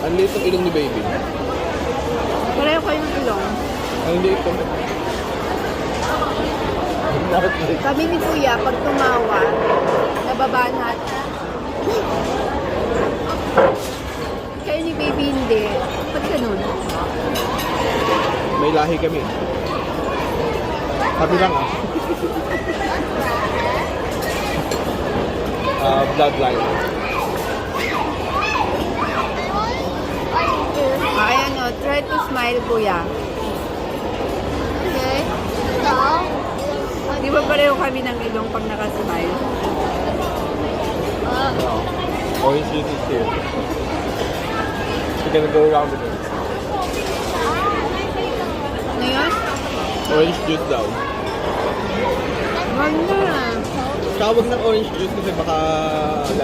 Ang liit ng ilong ni baby. Pareho kayo ng ilong. Ang liit ng... Kami ni Kuya, pag tumawa, nababa natin. Kayo ni baby hindi. Ba't ganun? May lahi kami. Sabi lang bloodline. Ayan o, try to smile, Kuya. Okay. So, Di ba pareho kami ng ilong pag nakasmile? Orange juice is here. We're gonna go around with it. Ano yun? Orange juice daw. Wag na. Tawag ng orange juice kasi baka